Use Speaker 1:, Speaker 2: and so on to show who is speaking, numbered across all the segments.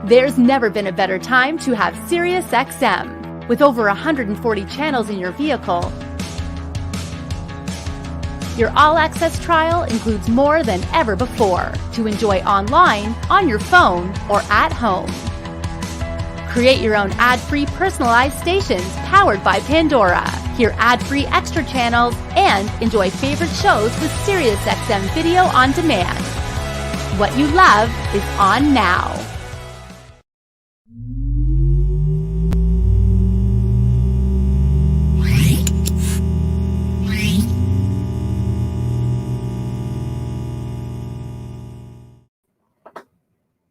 Speaker 1: There's never been a better time to have SiriusXM. With over 140 channels in your vehicle, your all-access trial includes more than ever before to enjoy online, on your phone, or at home. Create your own ad-free personalized stations powered by Pandora. Hear ad-free extra channels and enjoy favorite shows with SiriusXM Video on Demand. What you love is on now.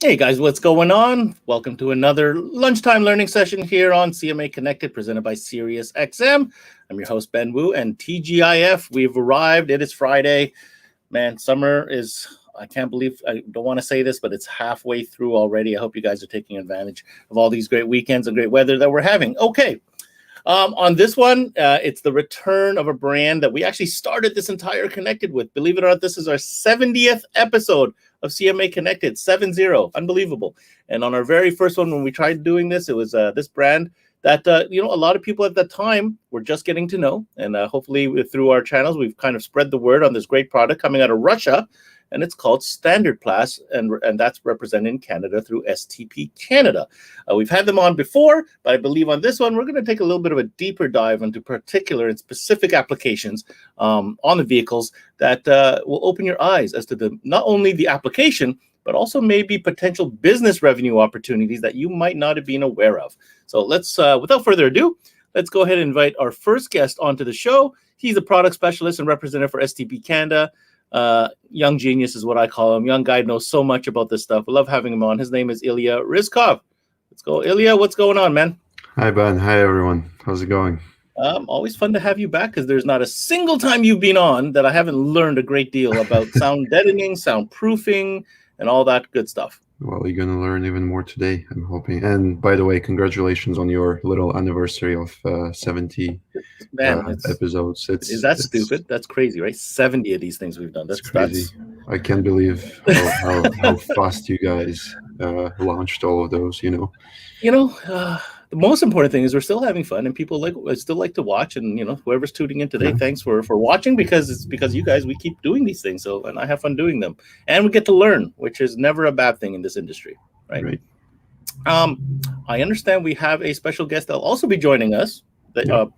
Speaker 2: Hey guys, what's going on? Welcome to another lunchtime learning session here on CMA Connected, presented by SiriusXM. I'm your host, Ben Wu, and TGIF, we've arrived. It is Friday. Man, summer is, I can't believe, I don't want to say this, but it's halfway through already. I hope you guys are taking advantage of all these great weekends and great weather that we're having. Okay. On this one, it's the return of a brand that we actually started this entire Connected with. Believe it or not, this is our 70th episode of CMA Connected, 7-0, unbelievable. And on our very first one, when we tried doing this, it was this brand that, a lot of people at that time were just getting to know. And hopefully through our channels, we've kind of spread the word on this great product coming out of Russia. And it's called Standartplast, and that's represented in Canada through Stp Canada. We've had them on before, but I believe on this one, we're going to take a little bit of a deeper dive into particular and specific applications on the vehicles that will open your eyes as to not only the application, but also maybe potential business revenue opportunities that you might not have been aware of. So let's, without further ado, let's go ahead and invite our first guest onto the show. He's a product specialist and representative for Stp Canada. Young genius is what I call him. Young guy knows so much about this stuff. We love having him on. His name is Ilya Ryzhkov. Let's go. Ilya, what's going on, man?
Speaker 3: Hi, Ben. Hi, everyone. How's it going?
Speaker 2: Always fun to have you back because there's not a single time you've been on that I haven't learned a great deal about sound deadening, soundproofing, and all that good stuff.
Speaker 3: Well, you're going to learn even more today, I'm hoping. And by the way, congratulations on your little anniversary of 70 episodes.
Speaker 2: Is that stupid? That's crazy, right? 70 of these things we've done. That's crazy.
Speaker 3: I can't believe how fast you guys launched all of those,
Speaker 2: The most important thing is we're still having fun, and people still like to watch. And whoever's tuning in today, thanks for watching, because it's because you guys, we keep doing these things. So, and I have fun doing them, and we get to learn, which is never a bad thing in this industry, right? I understand we have a special guest that'll also be joining us,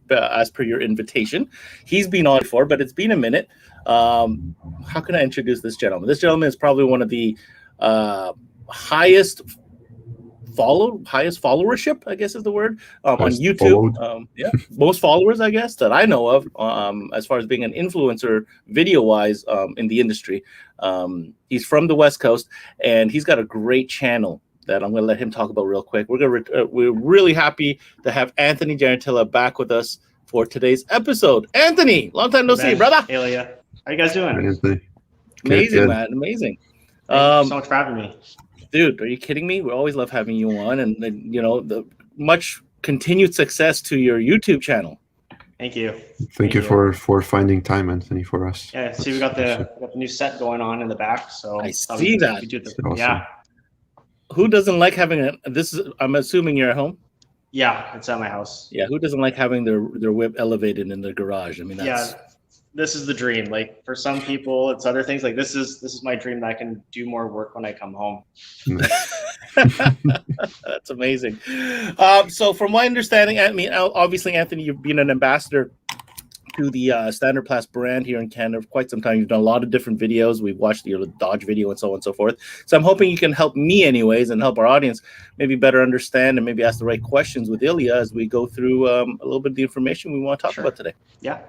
Speaker 2: as per your invitation. He's been on before, but it's been a minute. How can I introduce this gentleman? This gentleman is probably one of the highest followership, I guess is the word, on YouTube. Most followers, I guess, that I know of, as far as being an influencer video-wise in the industry. He's from the West Coast, and he's got a great channel that I'm going to let him talk about real quick. We're really happy to have Anthony Giantilla back with us for today's episode. Anthony, long time no see, brother.
Speaker 4: Ilya, how you guys doing?
Speaker 3: Anthony.
Speaker 2: Amazing, man, amazing.
Speaker 4: Thank you so much for having me.
Speaker 2: Dude, are you kidding me? We always love having you on, and the much continued success to your YouTube channel.
Speaker 4: Thank you.
Speaker 3: Thank you for finding time, Anthony, for us.
Speaker 4: Yeah, see, we got the new set going on in the back, so
Speaker 2: I see that.
Speaker 3: Awesome.
Speaker 4: Yeah.
Speaker 2: Who doesn't like having I'm assuming you're at home?
Speaker 4: Yeah, it's at my house.
Speaker 2: Yeah, who doesn't like having their whip elevated in their garage? I mean, that's...
Speaker 4: Yeah, this is the dream. Like, for some people, it's other things. Like, this is my dream, that I can do more work when I come home.
Speaker 2: That's amazing. So from my understanding, I mean, obviously, Anthony, you've been an ambassador to the Standartplast brand here in Canada for quite some time. You've done a lot of different videos. We've watched your Dodge video and so on and so forth. So I'm hoping you can help me anyways, and help our audience maybe better understand and maybe ask the right questions with Ilya as we go through a little bit of the information we want to talk about today.
Speaker 4: Yeah.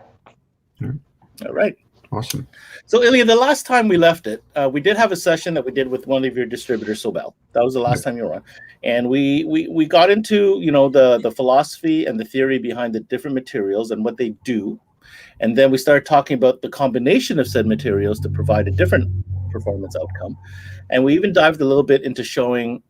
Speaker 2: All right.
Speaker 3: Awesome.
Speaker 2: So Ilya, the last time we left it, we did have a session that we did with one of your distributors, Sobel. That was the last time you were on. And we got into, the philosophy and the theory behind the different materials and what they do. And then we started talking about the combination of said materials to provide a different performance outcome. And we even dived a little bit into showing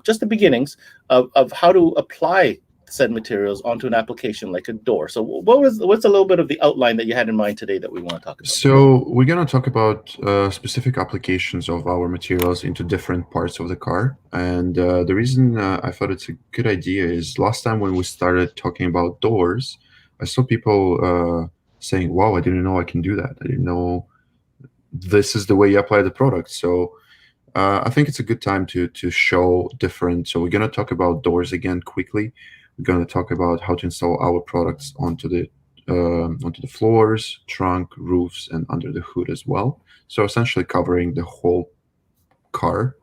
Speaker 2: just the beginnings of how to apply said materials onto an application like a door. So what's a little bit of the outline that you had in mind today that we want to talk about?
Speaker 3: So we're going to talk about specific applications of our materials into different parts of the car. And the reason I thought it's a good idea is last time when we started talking about doors, I saw people saying, wow, I didn't know I can do that. I didn't know this is the way you apply the product. So I think it's a good time to show different. So we're going to talk about doors again quickly. We're going to talk about how to install our products onto the floors, trunk, roofs, and under the hood as well. So essentially covering the whole car.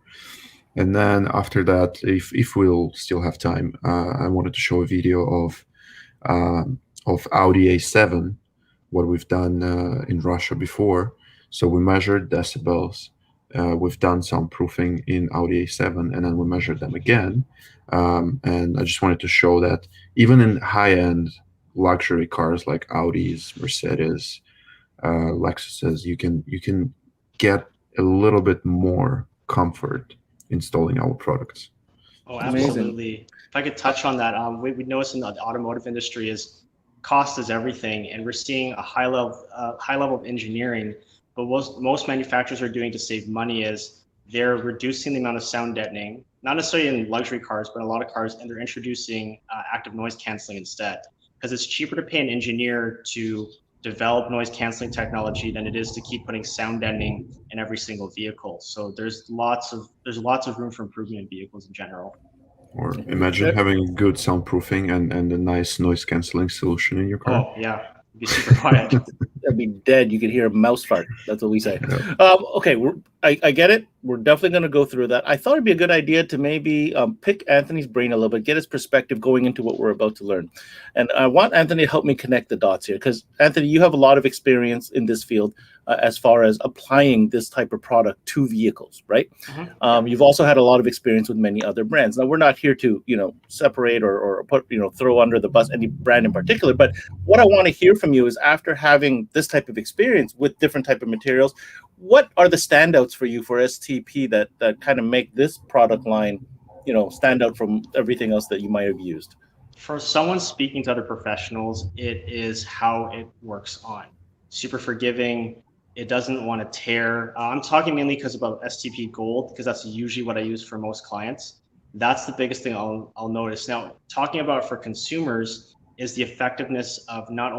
Speaker 3: And then after that, if we'll still have time, I wanted to show a video of Audi A7, what we've done in Russia before. So we measured decibels. We've done soundproofing in Audi A7, and then we measured them again. And I just wanted to show that even in high-end luxury cars like Audis, Mercedes, Lexuses, you can get a little bit more comfort installing our products.
Speaker 4: Oh, absolutely. If I could touch on that, we noticed in the automotive industry is cost is everything, and we're seeing a high level of engineering. But most manufacturers are doing to save money is they're reducing the amount of sound deadening, not necessarily in luxury cars, but in a lot of cars, and they're introducing active noise canceling instead. Because it's cheaper to pay an engineer to develop noise canceling technology than it is to keep putting sound deadening in every single vehicle. So there's lots of room for improvement in vehicles in general.
Speaker 3: Or imagine having good soundproofing and a nice noise canceling solution in your car.
Speaker 4: Oh yeah, it'd be super quiet.
Speaker 2: That'd be dead. You could hear a mouse fart. That's what we say. Okay, I get it. We're definitely going to go through that. I thought it'd be a good idea to maybe pick Anthony's brain a little bit, get his perspective going into what we're about to learn. And I want Anthony to help me connect the dots here, because Anthony, you have a lot of experience in this field as far as applying this type of product to vehicles, right? Mm-hmm. You've also had a lot of experience with many other brands. Now, we're not here to, separate or put, throw under the bus any brand in particular. But what I want to hear from you is, after having this type of experience with different type of materials, what are the standouts for you for STP that kind of make this product line, stand out from everything else that you might have used?
Speaker 4: For someone speaking to other professionals, it is how it works on. Super forgiving. It doesn't want to tear. I'm talking mainly about STP Gold, because that's usually what I use for most clients. That's the biggest thing I'll notice. Now, talking about for consumers is the effectiveness of not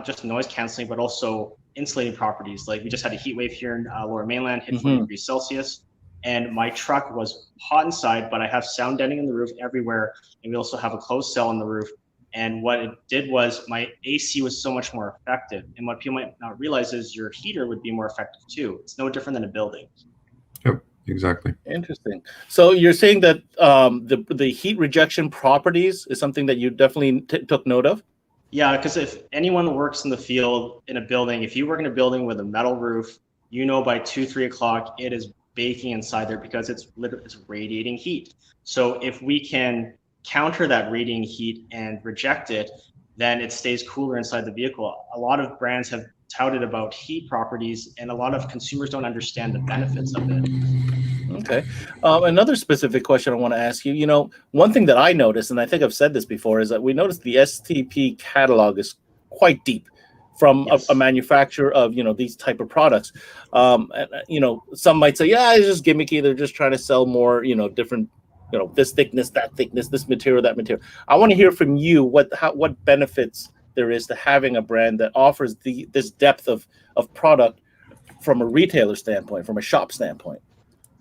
Speaker 4: just noise canceling, but also insulating properties. Like we just had a heat wave here in Lower Mainland, hit 40 degrees Celsius, and my truck was hot inside, but I have sound deadening in the roof everywhere, and we also have a closed cell on the roof. And what it did was my AC was so much more effective. And what people might not realize is your heater would be more effective too. It's no different than a building.
Speaker 3: Yep, exactly.
Speaker 2: Interesting. So you're saying that the heat rejection properties is something that you definitely took note of?
Speaker 4: Yeah, because if anyone works in the field in a building, if you work in a building with a metal roof, by 2-3 o'clock, it is baking inside there because it's radiating heat. So if we can counter that radiating heat and reject it, then it stays cooler inside the vehicle. A lot of brands have touted about heat properties, and a lot of consumers don't understand the benefits of it.
Speaker 2: Okay. Another specific question I want to ask you, one thing that I noticed, and I think I've said this before, is that we noticed the STP catalog is quite deep from a manufacturer of, these type of products. Some might say, yeah, it's just gimmicky. They're just trying to sell more, different, this thickness, that thickness, this material, that material. I want to hear from you what benefits there is to having a brand that offers this depth of product from a retailer standpoint, from a shop standpoint.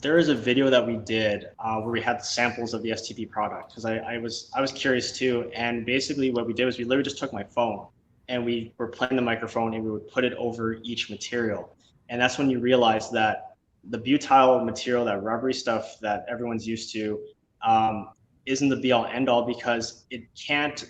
Speaker 4: There is a video that we did where we had samples of the STP product, because I was curious too. And basically what we did was we literally just took my phone and we were playing the microphone and we would put it over each material. And that's when you realize that the butyl material, that rubbery stuff that everyone's used to, isn't the be all end all, because it can't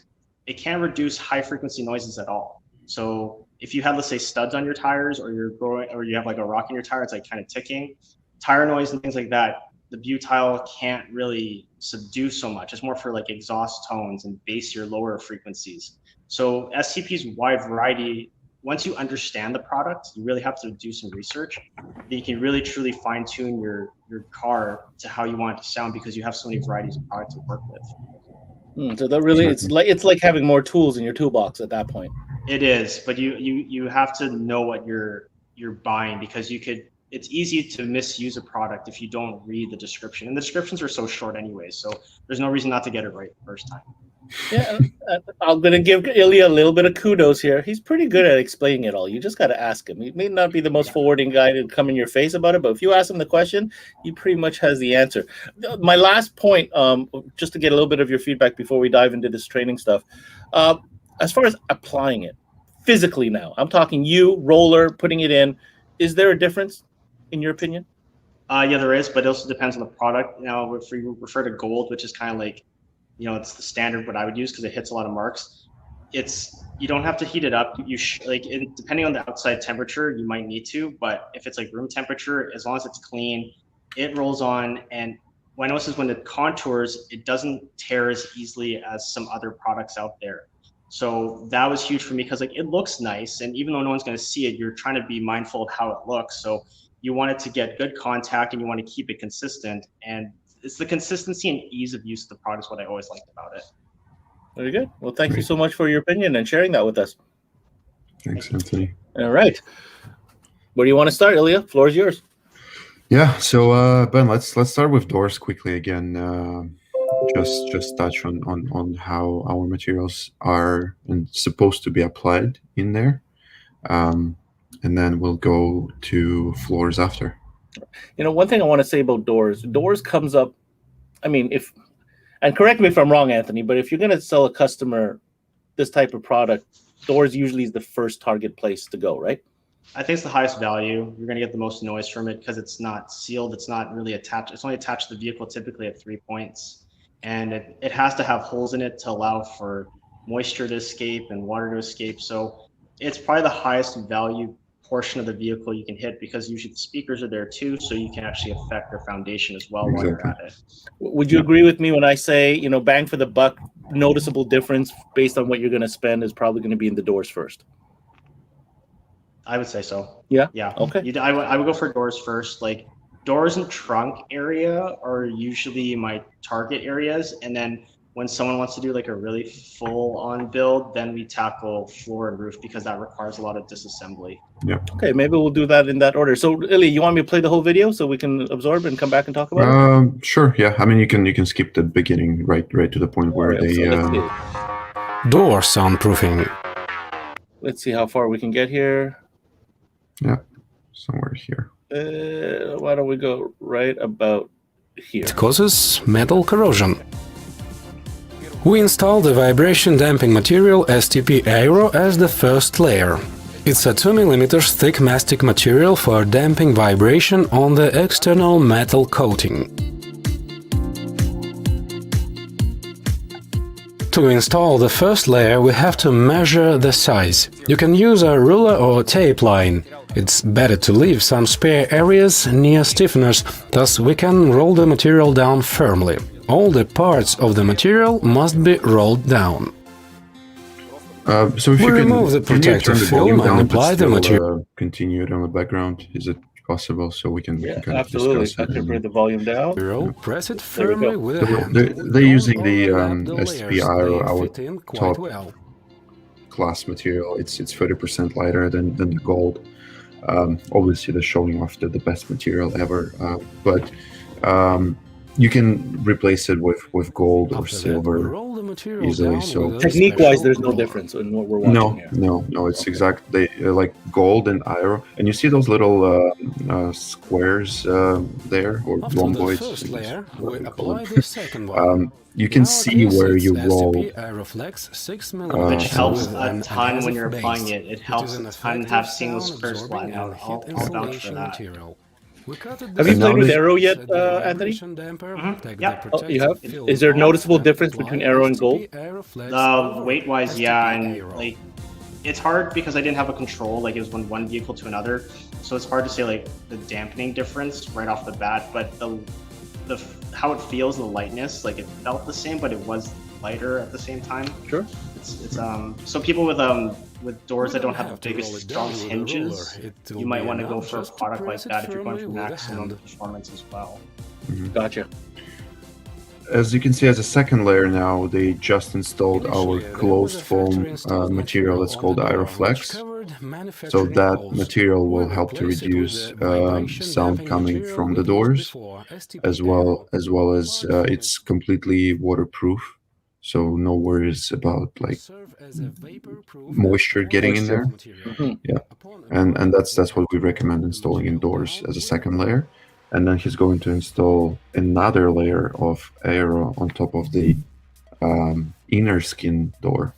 Speaker 4: reduce high frequency noises at all. So if you have, let's say, studs on your tires, or you have like a rock in your tire, it's like kind of ticking, tire noise and things like that, the butyl can't really subdue so much. It's more for like exhaust tones and bassier, lower frequencies. So STP's wide variety, once you understand the product, you really have to do some research. You can really truly fine tune your car to how you want it to sound, because you have so many varieties of product to work with.
Speaker 2: So that really, it's like having more tools in your toolbox at that point.
Speaker 4: It is, but you have to know what you're buying, because it's easy to misuse a product if you don't read the description, and the descriptions are so short anyway, so there's no reason not to get it right the first time.
Speaker 2: Yeah, I'm going to give Ilya a little bit of kudos here. He's pretty good at explaining it all. You just got to ask him. He may not be the most forwarding guy to come in your face about it, but if you ask him the question, he pretty much has the answer. My last point, just to get a little bit of your feedback before we dive into this training stuff, as far as applying it physically now, I'm talking you, roller, putting it in, is there a difference in your opinion?
Speaker 4: Yeah, there is, but it also depends on the product. Now, if we refer to gold, which is kind of like, it's the standard what I would use because it hits a lot of marks. You don't have to heat it up. Depending on the outside temperature, you might need to, but if it's like room temperature, as long as it's clean, it rolls on. And what I notice is when it contours, it doesn't tear as easily as some other products out there. So that was huge for me because it looks nice, and even though no one's going to see it, you're trying to be mindful of how it looks. So you want it to get good contact and you want to keep it consistent, and it's the consistency and ease of use of the product is what I always liked about it.
Speaker 2: Very good. Well, thank you so much for your opinion and sharing that with us.
Speaker 3: Thanks, Anthony.
Speaker 2: All right. Where do you want to start, Ilya? Floor is yours.
Speaker 3: Yeah. So Ben, let's start with doors quickly again. Just touch on how our materials are and supposed to be applied in there, and then we'll go to floors after.
Speaker 2: One thing I want to say about doors comes up. I mean, and correct me if I'm wrong, Anthony, but if you're going to sell a customer this type of product, doors usually is the first target place to go, right?
Speaker 4: I think it's the highest value. You're going to get the most noise from it because it's not sealed. It's not really attached. It's only attached to the vehicle typically at 3 points. And it has to have holes in it to allow for moisture to escape and water to escape. So it's probably the highest value portion of the vehicle you can hit because usually the speakers are there too, so you can actually affect their foundation as well while you're at it.
Speaker 2: Would you agree with me when I say, bang for the buck, noticeable difference based on what you're going to spend is probably going to be in the doors first?
Speaker 4: I would say so.
Speaker 2: Yeah?
Speaker 4: Yeah.
Speaker 2: Okay.
Speaker 4: I would go for doors first. Like doors and trunk area are usually my target areas, and then when someone wants to do like a really full-on build, then we tackle floor and roof because that requires a lot of disassembly.
Speaker 3: Yeah.
Speaker 2: Okay, maybe we'll do that in that order. So, Ilya, you want me to play the whole video so we can absorb and come back and talk about it?
Speaker 3: Sure. Yeah. I mean, you can skip the beginning right to the point where they.
Speaker 5: Door soundproofing.
Speaker 2: Let's see how far we can get here.
Speaker 3: Yeah, somewhere here.
Speaker 2: Why don't we go right about here?
Speaker 5: It causes metal corrosion. We install the vibration damping material Stp Aero as the first layer. It's a 2 mm thick mastic material for damping vibration on the external metal coating. To install the first layer, we have to measure the size. You can use a ruler or tape line. It's better to leave some spare areas near stiffeners, thus we can roll the material down firmly. All the parts of the material must be rolled down.
Speaker 3: So if
Speaker 5: we
Speaker 3: you
Speaker 5: remove the protective film and apply the material.
Speaker 3: Continue it on the background. Is it possible so we can?
Speaker 2: Yeah,
Speaker 3: kind
Speaker 2: absolutely.
Speaker 3: Of discuss
Speaker 2: I can bring the volume down.
Speaker 5: Press it firmly with a hand.
Speaker 3: They're using the Stp Aero, our top class material. It's 30% lighter than the gold. Obviously, they're showing off the best material ever, but you can replace it with gold or silver easily. So
Speaker 2: technique-wise, there's no difference in what we're watching here.
Speaker 3: No. It's exactly like gold and aero, and you see those little squares there, or rhomboids. You can see where you roll.
Speaker 4: Which helps a ton when you're applying it. It helps a ton have seen those squares flying out. I'll vouch for that.
Speaker 2: Have you played with Aero yet, Anthony?
Speaker 4: Yeah.
Speaker 2: Oh, you have? Is there a noticeable difference between Aero and gold?
Speaker 4: Weight-wise, yeah, and like it's hard because I didn't have a control. Like it was one vehicle to another, so it's hard to say like the dampening difference right off the bat. But the how it feels, the lightness, like it felt the same, but it was lighter at the same time.
Speaker 2: Sure.
Speaker 4: It's so people with doors that don't have the biggest, strongest hinges, you might want to go for a product like that if you're going for maximum performance as well.
Speaker 2: Gotcha.
Speaker 3: as you can see, as a second layer now, they just installed our
Speaker 5: Initially, there was
Speaker 3: closed
Speaker 5: a
Speaker 3: foam
Speaker 5: factory-installed
Speaker 3: material that's
Speaker 5: on
Speaker 3: called
Speaker 5: the door, which
Speaker 3: Aeroflex.
Speaker 5: covered
Speaker 3: So
Speaker 5: manufacturing
Speaker 3: that
Speaker 5: holes.
Speaker 3: material will
Speaker 5: We
Speaker 3: help to
Speaker 5: replace it with
Speaker 3: reduce
Speaker 5: the vibration
Speaker 3: sound
Speaker 5: damping
Speaker 3: coming
Speaker 5: material
Speaker 3: from
Speaker 5: we
Speaker 3: the
Speaker 5: used
Speaker 3: doors,
Speaker 5: before, STP
Speaker 3: as
Speaker 5: Aero.
Speaker 3: well as it's completely waterproof, so no worries about like
Speaker 5: Serve as a vapor-proof
Speaker 3: moisture getting in there.
Speaker 5: material.
Speaker 3: Yeah,
Speaker 5: Upon
Speaker 3: and that's
Speaker 5: employment,
Speaker 3: what we recommend installing indoors as a second layer. And then he's going to install another layer of aero on top of the inner skin door,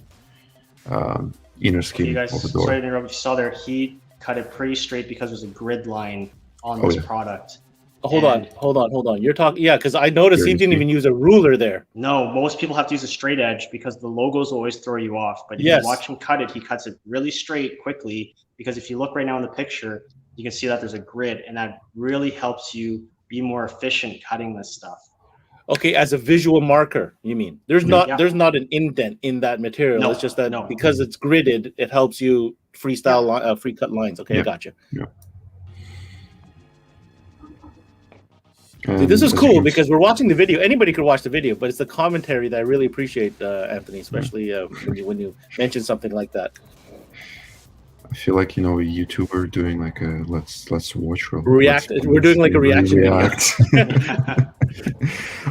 Speaker 3: inner
Speaker 4: Okay,
Speaker 3: skin
Speaker 4: you guys,
Speaker 3: of the
Speaker 4: sorry
Speaker 3: door.
Speaker 4: to interrupt. You saw there, he cut it pretty straight because there's a grid line on
Speaker 3: Oh,
Speaker 4: this
Speaker 3: yeah.
Speaker 4: product.
Speaker 2: Hold
Speaker 4: And-
Speaker 2: on. You're talking, yeah, because I noticed
Speaker 3: Here
Speaker 2: he
Speaker 3: you
Speaker 2: didn't
Speaker 3: see.
Speaker 2: even use a ruler there.
Speaker 4: No, most people have to use a straight edge because the logos will always throw you off. But if
Speaker 2: Yes.
Speaker 4: you watch him cut it, he cuts it really straight quickly, because if you look right now in the picture, you can see that there's a grid, and that really helps you be more efficient cutting this stuff.
Speaker 2: Okay, as a visual marker, you mean? There's
Speaker 4: Yeah.
Speaker 2: not an indent in that material.
Speaker 4: No,
Speaker 2: It's just that
Speaker 4: no.
Speaker 2: because it's gridded, it helps you freestyle free cut lines. Okay,
Speaker 3: Yeah.
Speaker 2: I gotcha.
Speaker 3: Yeah.
Speaker 2: See, this is
Speaker 3: As you
Speaker 2: cool
Speaker 3: can
Speaker 2: because we're watching the video. Anybody could watch the video, but it's the commentary that I really appreciate, Anthony, especially when you mention something like that.
Speaker 3: I feel like, you know, a YouTuber doing like a let's watch
Speaker 2: React. We're doing like a reaction video.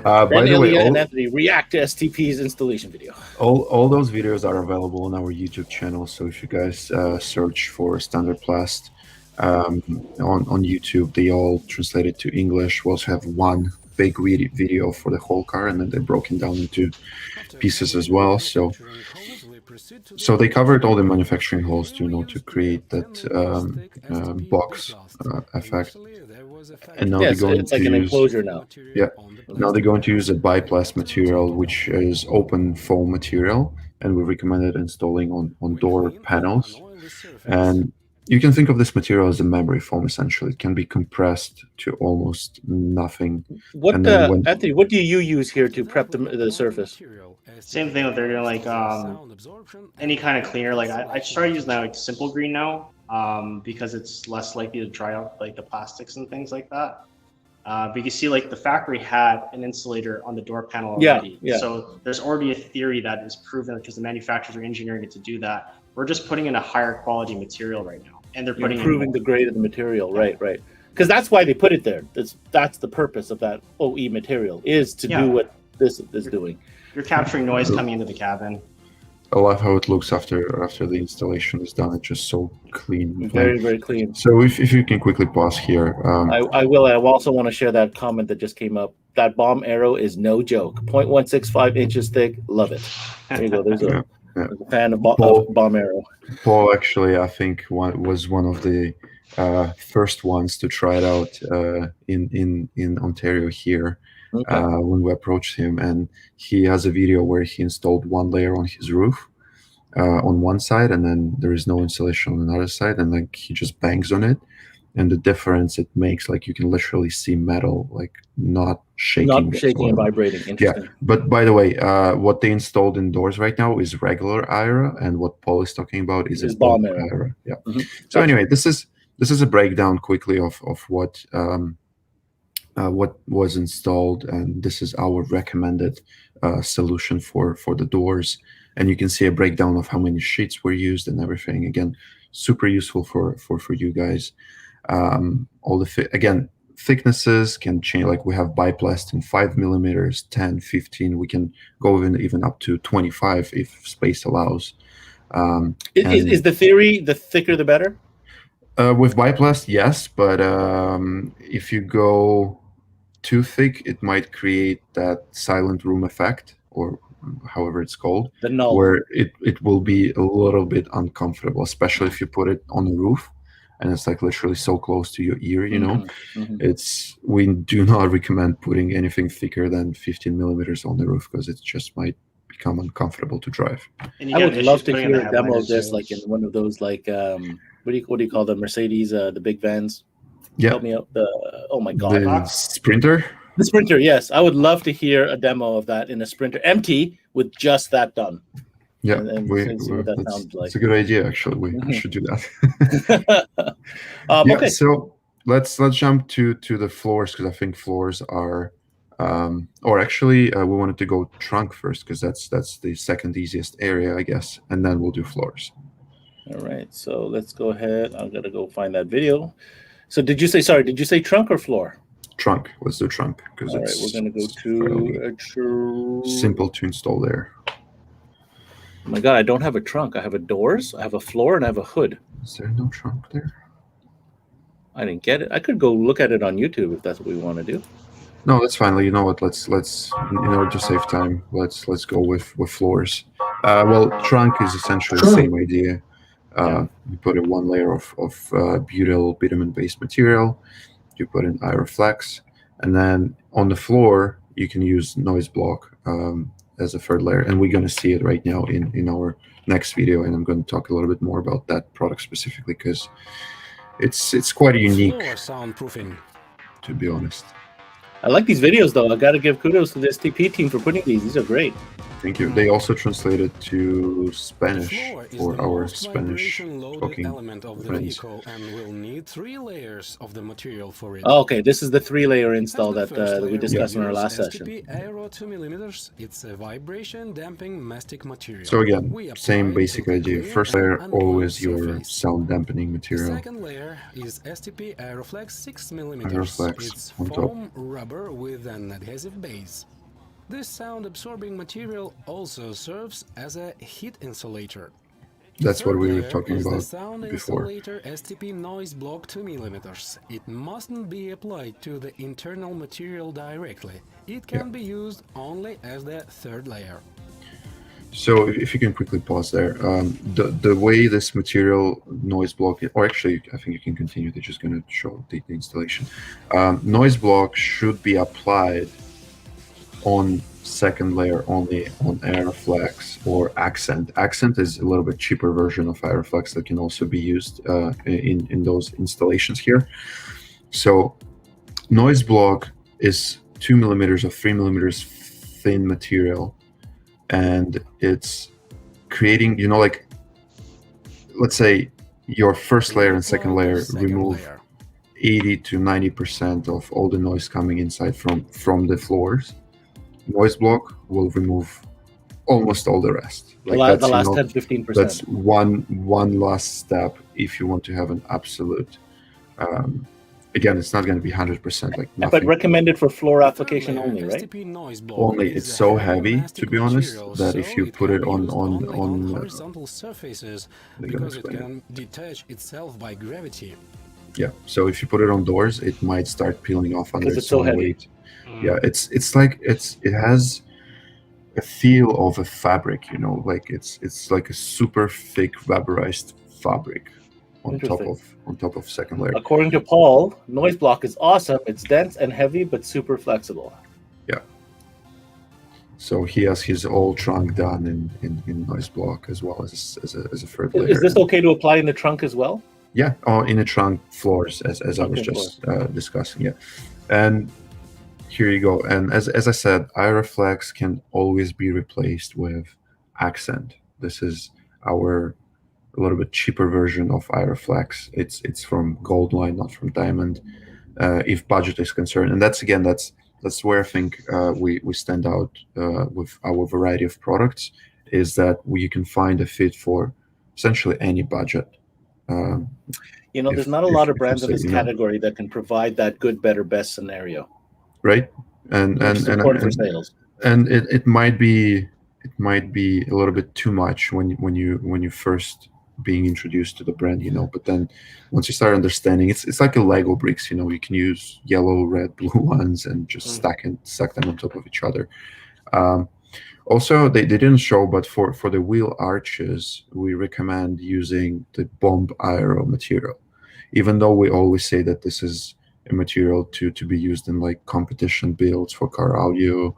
Speaker 3: By
Speaker 2: Ben,
Speaker 3: the way,
Speaker 2: Ilya, and Anthony react to STP's installation video.
Speaker 3: all those videos are available on our YouTube channel. So if you guys search for Standartplast on YouTube, they all translated to English. We also have one big video for the whole car, and then they're broken down into pieces as well. So they covered all the manufacturing holes to create that box effect. And now they're going
Speaker 2: it's
Speaker 3: to
Speaker 2: like an
Speaker 3: use
Speaker 2: enclosure now.
Speaker 3: Yeah. Now they're going to use a biplast material, which is open foam material, and we recommended installing on door panels. And you can think of this material as a memory foam. Essentially, it can be compressed to almost nothing.
Speaker 2: What,
Speaker 3: And then
Speaker 2: Anthony? What do you use here to prep the surface?
Speaker 4: Same thing that they're doing, like any kind of cleaner. Like I started using that like Simple Green now, because it's less likely to dry out like the plastics and things like that. But you can see like the factory had an insulator on the door panel already.
Speaker 2: Yeah.
Speaker 4: So there's already a theory that is proven because the manufacturers are engineering it to do that. We're just putting in a higher quality material right now, and they're putting
Speaker 2: improving the grade of the material. Right. Because that's why they put it there. That's the purpose of that OE material, is to do what this is doing.
Speaker 4: You're capturing noise coming into the cabin.
Speaker 3: I love how it looks after the installation is done. It's just so clean.
Speaker 2: Very, very clean.
Speaker 3: So if you can quickly pause here.
Speaker 2: I will. I also want to share that comment that just came up. That bomb arrow is no joke. 0.165 inches thick. Love it. There you go. There's a fan of bomb arrow.
Speaker 3: Paul actually, I think, was one of the first ones to try it out in Ontario here.
Speaker 2: Okay.
Speaker 3: When we approached him, and he has a video where he installed one layer on his roof on one side, and then there is no insulation on another side, and like he just bangs on it, and the difference it makes, like you can literally see metal like not shaking
Speaker 2: and vibrating. Interesting.
Speaker 3: Yeah, but by the way, what they installed indoors right now is regular IRA, and what Paul is talking about is a
Speaker 2: bomb IRA.
Speaker 3: Yeah.
Speaker 2: Mm-hmm.
Speaker 3: So anyway, this is a breakdown quickly of what was installed, and this is our recommended solution for the doors. And you can see a breakdown of how many sheets were used and everything. Again, super useful for you guys. All the thicknesses can change. Like we have biplast in 5 millimeters, 10, 15. We can go even up to 25 if space allows.
Speaker 2: Is the theory the thicker the better?
Speaker 3: With biplast, yes, but if you go too thick, it might create that silent room effect, or however it's called,
Speaker 2: the null,
Speaker 3: where it will be a little bit uncomfortable, especially if you put it on the roof and it's like literally so close to your ear, you know. We do not recommend putting anything thicker than 15 millimeters on the roof, because it just might become uncomfortable to drive.
Speaker 2: I would love to hear a demo of this, like in one of those, like what do you call the Mercedes, the big vans?
Speaker 3: Yeah.
Speaker 2: Help me out. Oh my god,
Speaker 3: the Sprinter.
Speaker 2: The Sprinter, yes. I would love to hear a demo of that in a Sprinter, empty, with just that done.
Speaker 3: Yeah,
Speaker 2: and see what that sounds like.
Speaker 3: It's a good idea, actually. We should do that.
Speaker 2: Okay.
Speaker 3: So let's jump to the floors, because I think floors are Or actually, we wanted to go trunk first because that's the second easiest area, I guess, and then we'll do floors.
Speaker 2: All right, so let's go ahead. I'm gonna go find that video. So did you say trunk or floor?
Speaker 3: Trunk. Let's do trunk because
Speaker 2: All right,
Speaker 3: it's
Speaker 2: we're gonna go
Speaker 3: fairly
Speaker 2: to
Speaker 3: simple to install there.
Speaker 2: Oh my God, I don't have a trunk. I have a doors, I have a floor, and I have a hood.
Speaker 3: Is there no trunk there?
Speaker 2: I didn't get it. I could go look at it on YouTube if that's what we want to do.
Speaker 3: No, that's fine. You know what? Let's in order to save time, let's go with floors. Well, trunk is essentially the same idea. You put in one layer of butyl bitumen-based material. You put in Iroflex, and then on the floor you can use noise block as a third layer, and we're going to see it right now in our next video, and I'm going to talk a little bit more about that product specifically because it's quite unique.
Speaker 5: Floor soundproofing.
Speaker 3: To be honest.
Speaker 2: I like these videos, though. I got to give kudos to the STP team for putting these. These are great.
Speaker 3: Thank you. They also translated to Spanish for our Spanish-talking
Speaker 5: element of the
Speaker 3: friends.
Speaker 5: vehicle and will need 3 layers of the material for it.
Speaker 2: Oh, okay, this is the 3-layer install
Speaker 5: As
Speaker 2: that
Speaker 5: the first
Speaker 2: we
Speaker 5: layer,
Speaker 2: discussed in our
Speaker 5: use
Speaker 2: last session.
Speaker 5: STP Aero 2mm. It's a vibration damping mastic material.
Speaker 3: So again,
Speaker 5: We
Speaker 3: same
Speaker 5: apply
Speaker 3: basic
Speaker 5: to the
Speaker 3: idea.
Speaker 5: clear
Speaker 3: First
Speaker 5: and
Speaker 3: layer,
Speaker 5: unoiled
Speaker 3: always your
Speaker 5: surface.
Speaker 3: sound dampening
Speaker 5: The
Speaker 3: material.
Speaker 5: second layer is STP Aeroflex 6mm.
Speaker 3: Aeroflex
Speaker 5: It's
Speaker 3: on top.
Speaker 5: foam rubber with an adhesive base. This sound-absorbing material also serves as a heat insulator.
Speaker 3: That's what
Speaker 5: Third
Speaker 3: we were
Speaker 5: layer
Speaker 3: talking
Speaker 5: is the
Speaker 3: about
Speaker 5: sound
Speaker 3: before.
Speaker 5: insulator STP noise block 2mm. It mustn't be applied to the internal material directly. It can be used only as the third layer.
Speaker 3: So if you can quickly pause there, the way this material noise block, or actually I think you can continue, they're just going to show the installation. Noise block should be applied on second layer only on Aeroflex or Accent. Accent is a little bit cheaper version of Aeroflex that can also be used in those installations here. So noise block is 2mm or 3mm thin material, and it's creating, you know, like, let's say your first layer and second layer remove 80 to 90% of all the noise coming inside from the floors. Noise block will remove almost all the rest. Like
Speaker 2: The last 10-15%.
Speaker 3: That's one last step if you want to have an absolute. Again, it's not going to be 100%. Like nothing.
Speaker 2: But recommended for floor application only, right?
Speaker 3: Only. It's so heavy, to be honest, that if you put it on
Speaker 5: horizontal surfaces, because it can detach itself by gravity.
Speaker 3: Yeah. So if you put it on doors, it might start peeling off under its own weight. Yeah, it's like it has a feel of a fabric, you know, like it's like a super thick vaporized fabric on top of second layer.
Speaker 2: According to Paul, noise block is awesome. It's dense and heavy, but super flexible.
Speaker 3: Yeah. So he has his whole trunk done in noise block as well as a third layer.
Speaker 2: Is this okay to apply in the trunk as well?
Speaker 3: Yeah, in the trunk floors, as I was just discussing. Yeah, and here you go. And as I said, Iroflex can always be replaced with Accent. This is our a little bit cheaper version of Iroflex. It's from Gold line, not from Diamond, if budget is concerned. And that's where I think we stand out with our variety of products, is that you can find a fit for essentially any budget.
Speaker 2: You know, there's not a lot of brands in this category that can provide that good, better, best scenario.
Speaker 3: Right, and
Speaker 2: for sales.
Speaker 3: And it might be a little bit too much when you first being introduced to the brand, you know. But then once you start understanding, it's like a Lego bricks, you know. You can use yellow, red, blue ones and just stack them on top of each other. Also, they didn't show, but for the wheel arches, we recommend using the bomb aero material, even though we always say that this is a material to be used in like competition builds for car audio.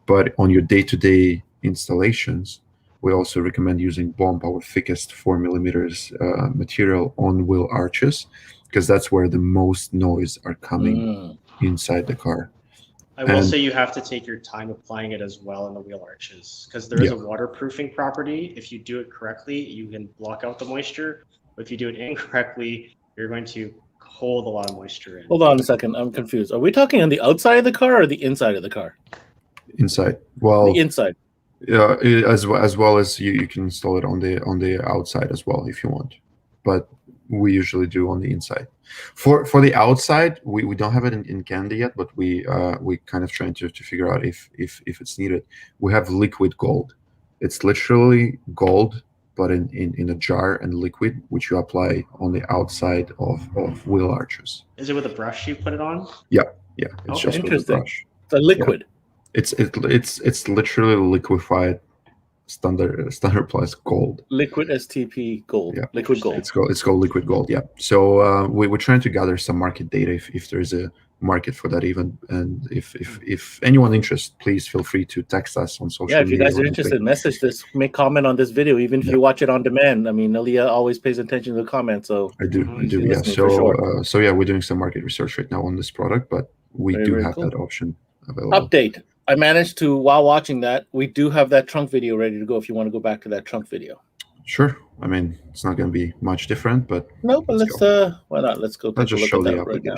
Speaker 3: But on your day-to-day installations, we also recommend using bomb, our thickest 4mm material on wheel arches, because that's where the most noise are coming inside the car.
Speaker 4: I will say you have to take your time applying it as well in the wheel arches, because there is a waterproofing property. If you do it correctly, you can block out the moisture. But if you do it incorrectly, you're going to hold a lot of moisture in.
Speaker 2: Hold on a second. I'm confused. Are we talking on the outside of the car or the inside of the car?
Speaker 3: Inside. Well,
Speaker 2: The inside.
Speaker 3: yeah, as well as you can install it on the outside as well if you want, but we usually do on the inside. For the outside, we don't have it in Canada yet, but we kind of trying to figure out if it's needed. We have liquid gold. It's literally gold, but in a jar and liquid, which you apply on the outside of wheel arches.
Speaker 4: Is it with a brush you put it on?
Speaker 3: Yeah, it's
Speaker 4: Okay.
Speaker 3: just with a
Speaker 2: Interesting.
Speaker 3: brush.
Speaker 2: It's a liquid.
Speaker 3: It's literally liquefied Standartplast gold.
Speaker 2: Liquid STP gold.
Speaker 3: Yeah.
Speaker 2: Liquid gold.
Speaker 3: It's called liquid gold. Yeah. So we're trying to gather some market data if there's a market for that even, and if anyone interested, please feel free to text us on social media.
Speaker 2: Yeah, if you guys are interested, message this, make comment on this video, even if you watch it on demand. I mean, Ilya always pays attention to the comments, so
Speaker 3: I do. Yeah. So yeah, we're doing some market research right now on this product, but we do have that option available.
Speaker 2: Update. I managed to, while watching that, we do have that trunk video ready to go if you want to go back to that trunk video.
Speaker 3: Sure. I mean, it's not going to be much different, but
Speaker 2: no, but let's why not? Let's go take a look at that right now.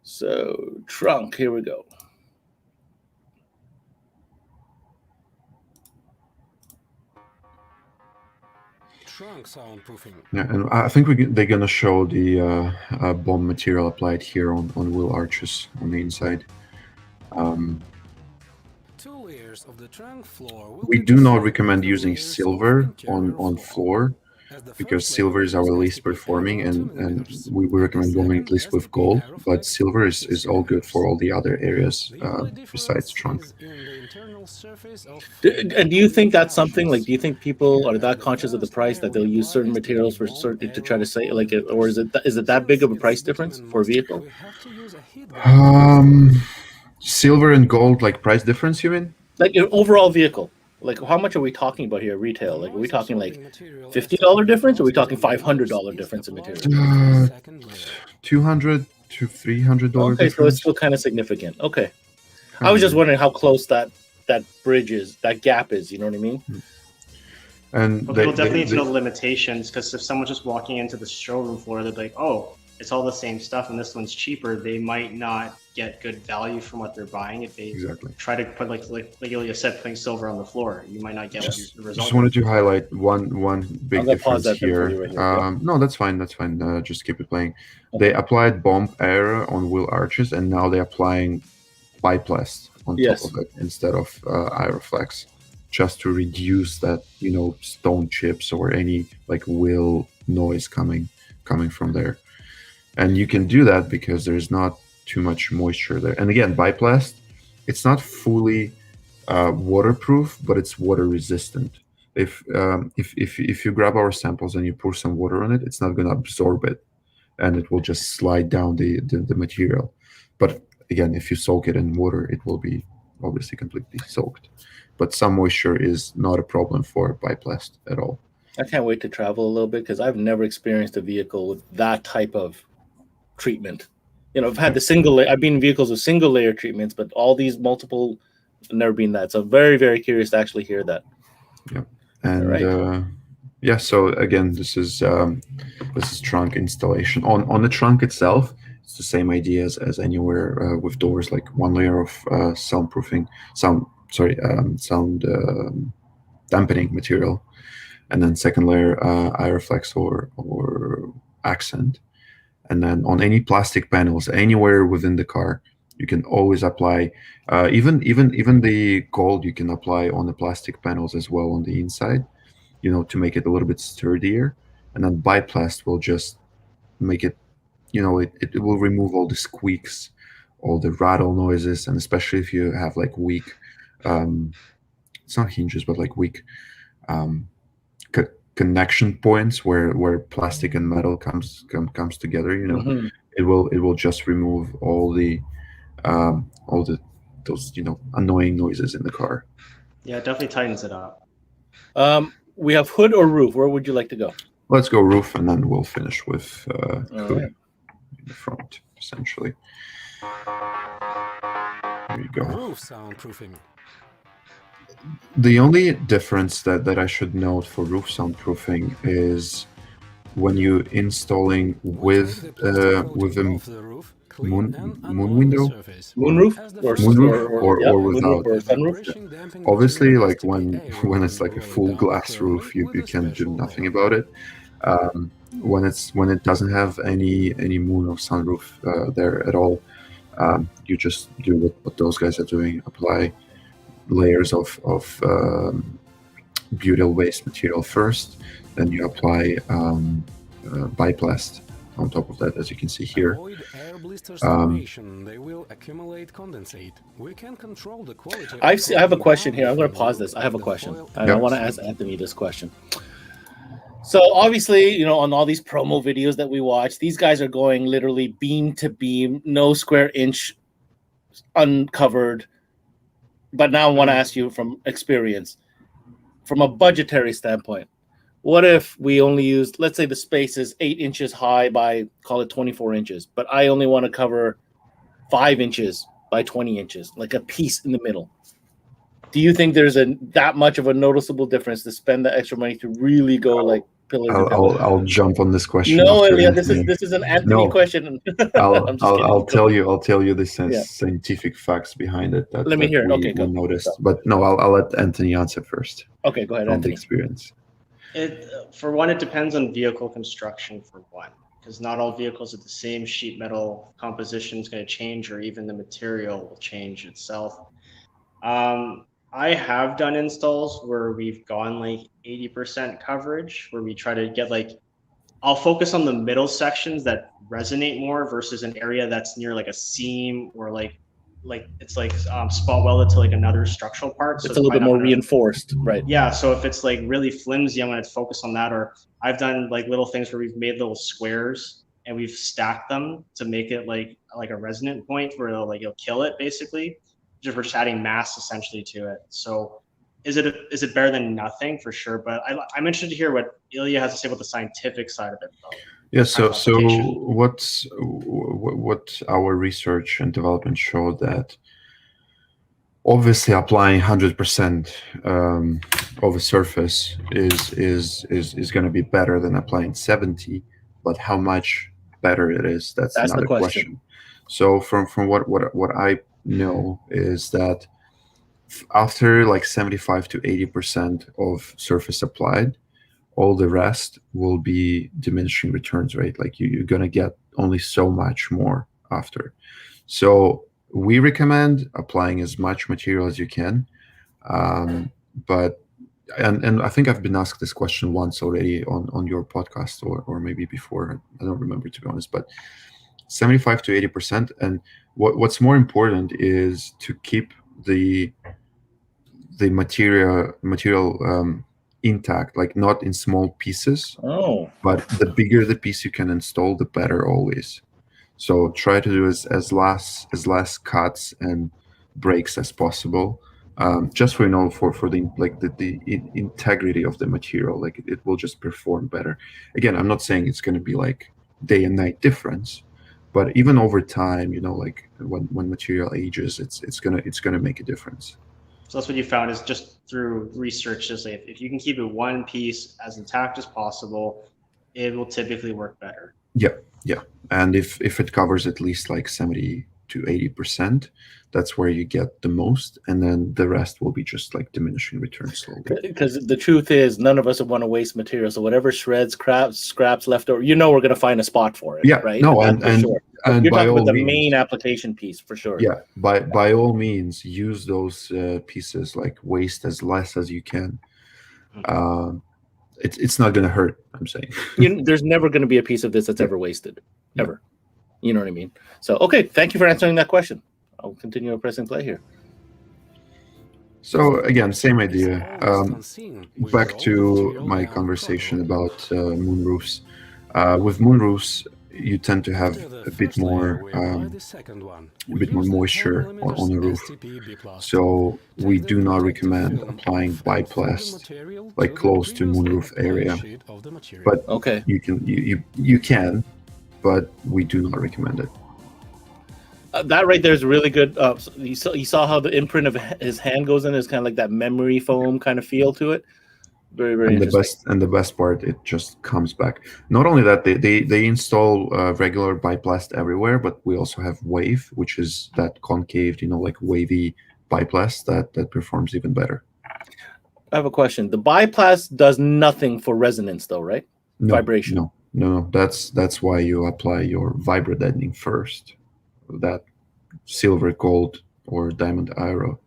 Speaker 2: So trunk, here we go.
Speaker 5: Trunk soundproofing.
Speaker 3: Yeah, and I think they're going to show the bomb material applied here on wheel arches on the inside.
Speaker 5: Two layers of the trunk floor
Speaker 3: we do not recommend using silver on floor because silver is our least performing, and we recommend going at least with gold, but silver is all good for all the other areas besides trunk.
Speaker 2: And do you think that's something, like, do you think people are that conscious of the price that they'll use certain materials for certain to try to say, like, or is it that big of a price difference for a vehicle?
Speaker 3: Silver and gold, like price difference, you mean?
Speaker 2: Like an overall vehicle. Like, how much are we talking about here retail? Like, are we talking like $50 difference, or are we talking $500 difference in material?
Speaker 3: $200 to $300
Speaker 2: Okay,
Speaker 3: difference.
Speaker 2: so it's still kind of significant. Okay. I was just wondering how close that bridge is, that gap is, you know what I mean?
Speaker 3: And
Speaker 4: people definitely need to know the limitations, because if someone's just walking into the showroom floor, they're like, oh, it's all the same stuff and this one's cheaper. They might not get good value from what they're buying if they try to put like Ilya said, putting silver on the floor. You might not get the result.
Speaker 3: Just wanted to highlight one big difference here. No, that's fine. Just keep it playing. Okay. They applied bomb air on wheel arches, and now they're applying biplast on top of it instead of Aeroflex, just to reduce that, stone chips or any like wheel noise coming from there. And you can do that because there's not too much moisture there. And again, biplast, it's not fully waterproof, but it's water resistant. If you grab our samples and you pour some water on it, it's not going to absorb it, and it will just slide down the material. But again, if you soak it in water, it will be obviously completely soaked. But some moisture is not a problem for biplast at all.
Speaker 2: I can't wait to travel a little bit, because I've never experienced a vehicle with that type of treatment. I've had I've been in vehicles with single layer treatments, but all these multiple, never been that. So very, very curious to actually hear that.
Speaker 3: Yeah. And so again, this is trunk installation. On the trunk itself, it's the same idea as anywhere with doors, like one layer of sound dampening material, and then second layer Aeroflex or accent. And then on any plastic panels, anywhere within the car, you can always apply, even the gold you can apply on the plastic panels as well on the inside, to make it a little bit sturdier. And then biplast will just make it, it will remove all the squeaks, all the rattle noises, and especially if you have like weak, it's not hinges, but like weak connection points where plastic and metal comes together. It will just remove all those annoying noises in the car.
Speaker 4: Yeah, it definitely tightens it up.
Speaker 2: We have hood or roof. Where would you like to go?
Speaker 3: Let's go roof, and then we'll finish with hood in the front, essentially. There you go.
Speaker 5: Roof soundproofing.
Speaker 3: The only difference that I should note for roof soundproofing is when you installing with a moon window,
Speaker 2: Moonroof
Speaker 3: or without.
Speaker 2: moonroof or sunroof.
Speaker 3: Obviously, like when it's like a full glass roof, you can do nothing about it. When it doesn't have any moon or sunroof there at all, you just do what those guys are doing: apply layers of butyl waste material first, then you apply biplast on top of that, as you can see here.
Speaker 5: They will accumulate condensate. We can control the quality.
Speaker 2: I have a question here. I'm going to pause this. I have a question. And I
Speaker 3: Yep.
Speaker 2: want to ask Anthony this question. So obviously, on all these promo videos that we watch, these guys are going literally beam to beam, no square inch uncovered. But now I want to ask you from experience, from a budgetary standpoint, what if we only used, let's say the space is 8 inches high by, call it 24 inches, but I only want to cover 5 inches by 20 inches, like a piece in the middle. Do you think there's that much of a noticeable difference to spend the extra money to really go like pillar to pillar?
Speaker 3: I'll jump on this question.
Speaker 2: No,
Speaker 3: after
Speaker 2: Ilya,
Speaker 3: Anthony.
Speaker 2: this is an Anthony question.
Speaker 3: I'll tell you the scientific facts behind it that,
Speaker 2: Let me hear it.
Speaker 3: we,
Speaker 2: Okay, go.
Speaker 3: we noticed. But no, I'll let Anthony answer first
Speaker 2: Okay, go ahead,
Speaker 3: on the
Speaker 2: Anthony.
Speaker 3: experience.
Speaker 4: For one, it depends on vehicle construction, for one, because not all vehicles are the same. Sheet metal composition is going to change, or even the material will change itself. I have done installs where we've gone like 80% coverage, where we try to get I'll focus on the middle sections that resonate more versus an area that's near like a seam, or it's spot welded to like another structural part. So
Speaker 2: It's a little bit more reinforced, right?
Speaker 4: Yeah, so if it's like really flimsy, I'm going to focus on that. Or I've done like little things where we've made little squares and we've stacked them to make it like a resonant point where you'll kill it basically. We're just adding mass essentially to it. So is it better than nothing? For sure, but I'm interested to hear what Ilya has to say about the scientific side of it, though.
Speaker 3: Yeah. So what our research and development showed that obviously applying 100% of a surface is going to be better than applying 70, but how much better it is, that's another
Speaker 2: the question.
Speaker 3: So from what I know is that after like 75 to 80% of surface applied, all the rest will be diminishing returns, right? Like you're going to get only so much more after. So we recommend applying as much material as you can. But I think I've been asked this question once already on your podcast or maybe before. I don't remember, to be honest, but 75 to 80%. And what's more important is to keep the material intact, like not in small pieces.
Speaker 2: Oh,
Speaker 3: but the bigger the piece you can install, the better always. So try to do as less cuts and breaks as possible, just for the integrity of the material. Like it will just perform better. Again, I'm not saying it's going to be like day and night difference, but even over time, like when material ages, it's gonna make a difference.
Speaker 4: So that's what you found, is just through research, just like if you can keep it one piece as intact as possible, it will typically work better.
Speaker 3: Yeah. And if it covers at least like 70 to 80%, that's where you get the most, and then the rest will be just like diminishing returns slowly.
Speaker 2: because the truth is, none of us want to waste material. So whatever shreds, scraps left over, we're going to find a spot for it.
Speaker 3: Yeah,
Speaker 2: right.
Speaker 3: No,
Speaker 2: and
Speaker 3: sure. And
Speaker 2: you're
Speaker 3: by
Speaker 2: talking
Speaker 3: all
Speaker 2: about the
Speaker 3: means,
Speaker 2: main application piece for sure.
Speaker 3: Yeah, by all means, use those pieces, like waste as less as you can. It's not going to hurt, I'm saying.
Speaker 2: There's never going to be a piece of this that's ever wasted, ever. You know what I mean? So, okay, thank you for answering that question. I'll continue pressing play here.
Speaker 3: So again, same idea. Back to my conversation about moonroofs. With moonroofs, you tend to have a bit more moisture on the roof. So we do not recommend applying biplast like close to moonroof area. But
Speaker 2: okay,
Speaker 3: you can, but we do not recommend it.
Speaker 2: That right there is really good. So you saw how the imprint of his hand goes in. There's kind of like that memory foam kind of feel to it. Very, very
Speaker 3: And
Speaker 2: interesting.
Speaker 3: the best part, it just comes back. Not only that, they install regular biplast everywhere, but we also have wave, which is that concave, like wavy biplast that performs even better.
Speaker 2: I have a question. The biplast does nothing for resonance, though, right?
Speaker 3: No,
Speaker 2: Vibration.
Speaker 3: No. That's why you apply your vibro deadening first, that silver, gold, or diamond aero,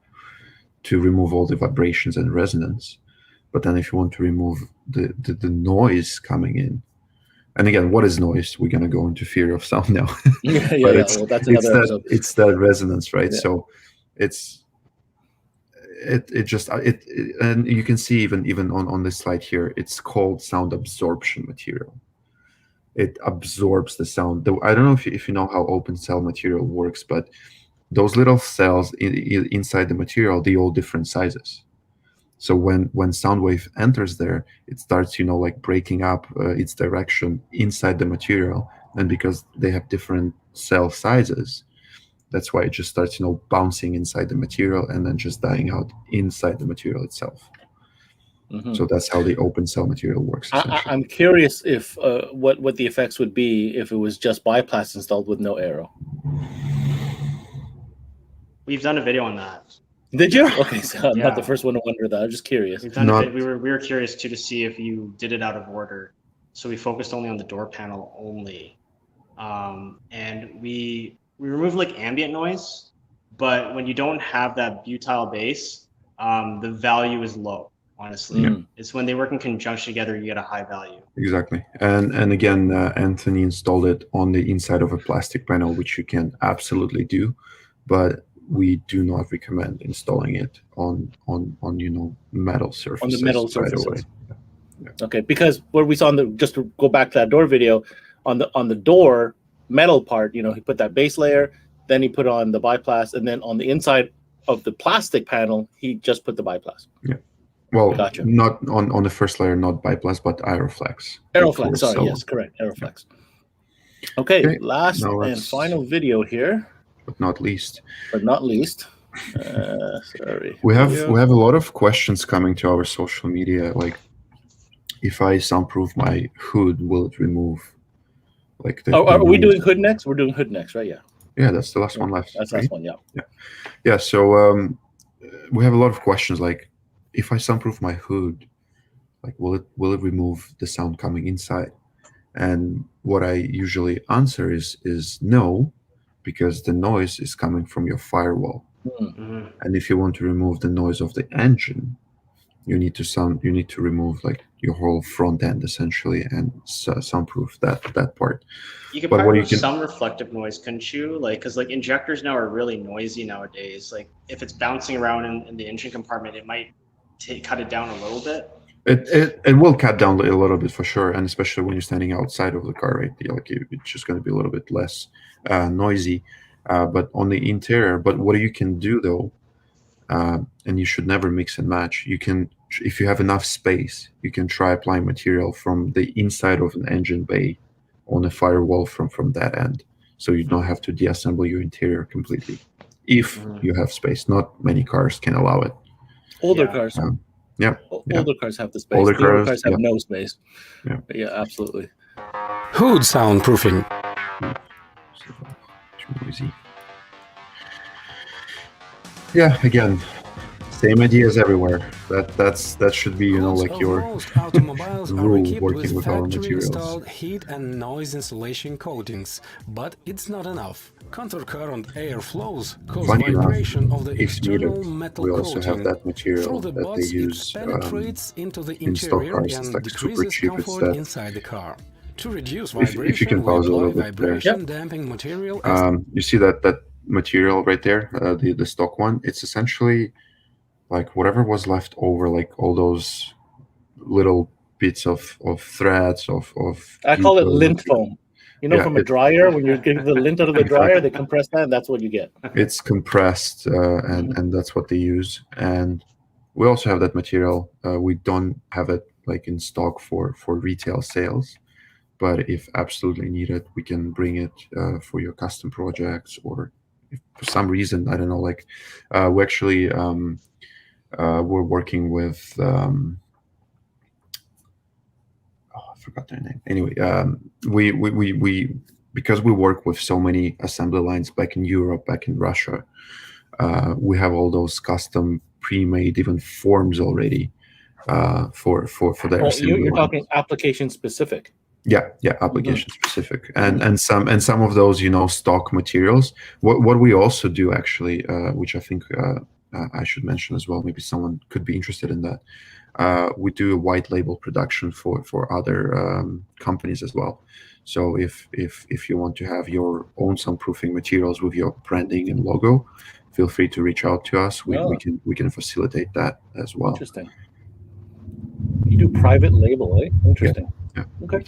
Speaker 3: to remove all the vibrations and resonance. But then if you want to remove the noise coming in, and again, what is noise? We're gonna go into theory of sound now.
Speaker 2: Yeah. Well, that's another episode.
Speaker 3: It's that resonance, right?
Speaker 2: Yeah.
Speaker 3: So it's and you can see even on this slide here, it's called sound absorption material. It absorbs the sound. I don't know if you know how open cell material works, but those little cells inside the material, they all different sizes. So when sound wave enters there, it starts like breaking up its direction inside the material, and because they have different cell sizes, that's why it just starts bouncing inside the material and then just dying out inside the material itself.
Speaker 2: Mm-hmm.
Speaker 3: So that's how the open cell material works.
Speaker 2: I'm curious if what the effects would be if it was just biplast installed with no aero.
Speaker 4: We've done a video on that.
Speaker 2: Did you? Okay, so I'm not the first one to wonder that. I'm just curious.
Speaker 4: We've done we were curious too to see if you did it out of order. So we focused only on the door panel only, and we removed like ambient noise. But when you don't have that butyl base, the value is low. Honestly, it's when they work in conjunction together you get a high value.
Speaker 3: Exactly, and again, Anthony installed it on the inside of a plastic panel, which you can absolutely do, but we do not recommend installing it on metal surfaces.
Speaker 2: On the metal surfaces. Right away. Yeah. Okay, because what we saw just to go back to that door video, on the door metal part, he put that base layer, then he put on the biplast, and then on the inside of the plastic panel, he just put the biplast.
Speaker 3: Yeah. Well,
Speaker 2: gotcha.
Speaker 3: Not on the first layer, not biplast, but Aeroflex.
Speaker 2: Aeroflex, sorry, yes, correct, Aeroflex. Yeah. Okay, last and final video here.
Speaker 3: But not least.
Speaker 2: Sorry.
Speaker 3: We have a lot of questions coming to our social media, like if I soundproof my hood, will it remove like the
Speaker 2: are we doing hood next? We're doing hood next, right? Yeah.
Speaker 3: Yeah, that's the last one left.
Speaker 2: That's the last one, yeah.
Speaker 3: Yeah, so we have a lot of questions like, if I soundproof my hood, like will it remove the sound coming inside? And what I usually answer is no, because the noise is coming from your firewall.
Speaker 2: Mm-hmm.
Speaker 3: And if you want to remove the noise of the engine, you need to remove like your whole front end essentially and soundproof that part.
Speaker 4: You could probably remove some reflective noise, couldn't you? Like, because like injectors now are really noisy nowadays. Like if it's bouncing around in the engine compartment, it might cut it down a little bit.
Speaker 3: It will cut down a little bit for sure, and especially when you're standing outside of the car, right? Like it's just going to be a little bit less noisy. But on the interior, but what you can do though, and you should never mix and match. You can, if you have enough space, you can try applying material from the inside of an engine bay on a firewall from that end, so you don't have to deassemble your interior completely. If you have space, not many cars can allow it.
Speaker 2: Older cars. Older cars have the space. Older cars have no space. Yeah, absolutely.
Speaker 5: Hood soundproofing.
Speaker 3: Too noisy. Yeah, again, same ideas everywhere. That should be like your rule working with our materials.
Speaker 5: Installed heat and noise insulation coatings, but it's not enough. Countercurrent air flows cause vibration of the external metal
Speaker 3: we also
Speaker 5: coating.
Speaker 3: have that material
Speaker 5: Through the
Speaker 3: that
Speaker 5: buds,
Speaker 3: they use
Speaker 5: it penetrates into the
Speaker 3: in stock
Speaker 5: interior
Speaker 3: cars. It's
Speaker 5: and
Speaker 3: like super
Speaker 5: decreases
Speaker 3: cheap. It's
Speaker 5: comfort
Speaker 3: that.
Speaker 5: inside the car. To reduce vibration,
Speaker 3: if you can pause a little bit there.
Speaker 5: Damping material.
Speaker 3: You see that material right there, the stock one. It's essentially like whatever was left over, like all those little bits of threads of.
Speaker 2: I call it lint foam. From a dryer, when you're getting the lint out of the dryer, they compress that, and that's what you get.
Speaker 3: It's compressed, and that's what they use. And we also have that material. We don't have it like in stock for retail sales, but if absolutely needed, we can bring it for your custom projects, or if for some reason, I don't know, like we actually we're working with forgot their name. Anyway, we because we work with so many assembly lines back in Europe, back in Russia, we have all those custom pre-made even forms already for their assembly
Speaker 2: You're
Speaker 3: line.
Speaker 2: talking application specific.
Speaker 3: Yeah, application specific, and some of those, stock materials. What we also do actually, which I think I should mention as well, maybe someone could be interested in that. We do a white label production for other companies as well. So if you want to have your own soundproofing materials with your branding and logo, feel free to reach out to us. We can facilitate that as well.
Speaker 2: Interesting. You do private label, eh? Interesting.
Speaker 3: Yeah.
Speaker 2: Okay.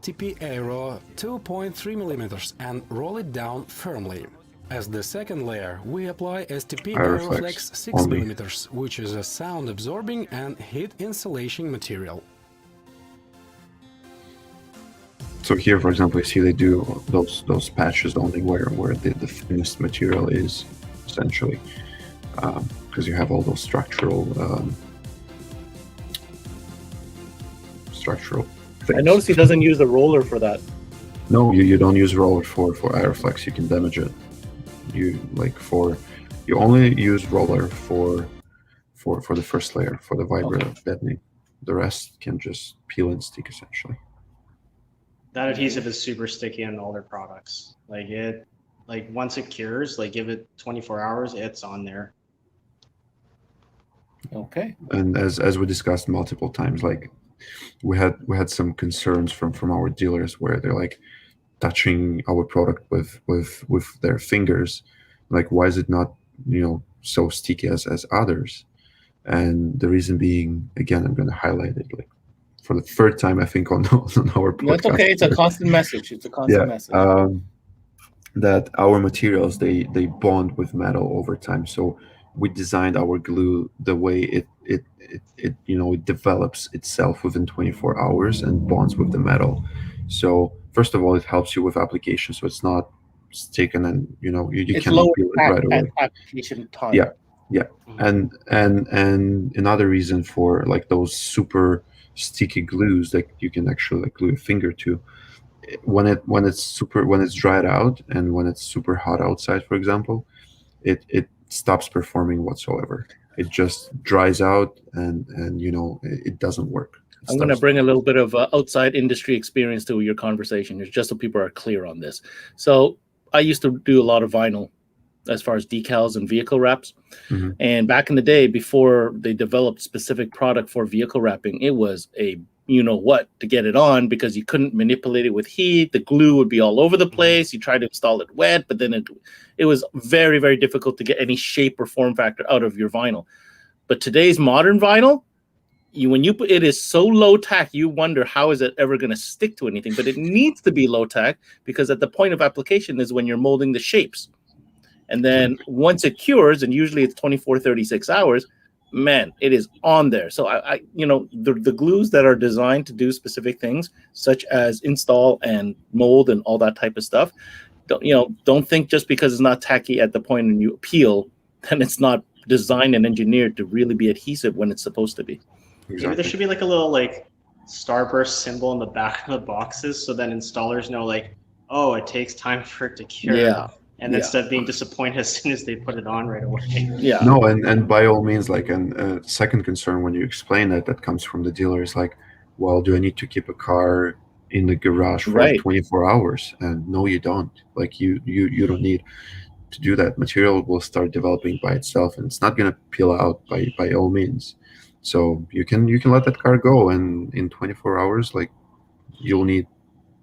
Speaker 5: TP Aero 2.3 millimeters and roll it down firmly. As the second layer, we apply STP Aeroflex 6 millimeters, which is a sound absorbing and heat insulation material.
Speaker 3: So here, for example, you see they do those patches only where the thinnest material is, essentially, because you have all those structural things.
Speaker 2: I noticed he doesn't use a roller for that.
Speaker 3: No, you don't use roller for Aeroflex. You can damage it. You only use roller for the first layer, for the vibrator deadening. The rest can just peel and stick, essentially.
Speaker 4: That adhesive is super sticky on all their products. Once it cures, give it 24 hours, it's on there.
Speaker 2: Okay.
Speaker 3: And as we discussed multiple times, we had some concerns from our dealers where they're touching our product with their fingers, why is it not so sticky as others? And the reason being, again, I'm going to highlight it for the third time, I think, on our podcast.
Speaker 2: That's okay. It's a constant message. It's a constant message.
Speaker 3: That our materials they bond with metal over time. So we designed our glue the way it develops itself within 24 hours and bonds with the metal. So first of all, it helps you with application, so it's not taken and you can feel it right away.
Speaker 2: Application time.
Speaker 3: Yeah. And another reason for those super sticky glues that you can actually glue a finger to, when it's dried out and when it's super hot outside, for example, it stops performing whatsoever. It just dries out and it doesn't work.
Speaker 2: I'm going to bring a little bit of outside industry experience to your conversation here, just so people are clear on this. So I used to do a lot of vinyl as far as decals and vehicle wraps.
Speaker 3: Mm-hmm.
Speaker 2: And back in the day, before they developed specific product for vehicle wrapping, it was a what to get it on, because you couldn't manipulate it with heat. The glue would be all over the place. You tried to install it wet, but then it was very, very difficult to get any shape or form factor out of your vinyl. But today's modern vinyl, when you put it, is so low tack, you wonder how is it ever going to stick to anything. But it needs to be low tack, because at the point of application is when you're molding the shapes. And then once it cures, and usually it's 24, 36 hours, man, it is on there. So the glues that are designed to do specific things, such as install and mold and all that type of stuff, don't think just because it's not tacky at the point when you peel, then it's not designed and engineered to really be adhesive when it's supposed to be.
Speaker 3: Exactly.
Speaker 4: Maybe there should be a little starburst symbol in the back of the boxes, so then installers know oh, it takes time for it to cure.
Speaker 2: Yeah.
Speaker 4: And instead of being disappointed as soon as they put it on right away.
Speaker 2: Yeah.
Speaker 3: No, and by all means, and second concern when you explain that comes from the dealer is well, do I need to keep a car in the garage for 24 hours? And no, you don't. You don't need to do that. Material will start developing by itself, and it's not going to peel out by all means. So you can let that car go, and in 24 hours, you'll need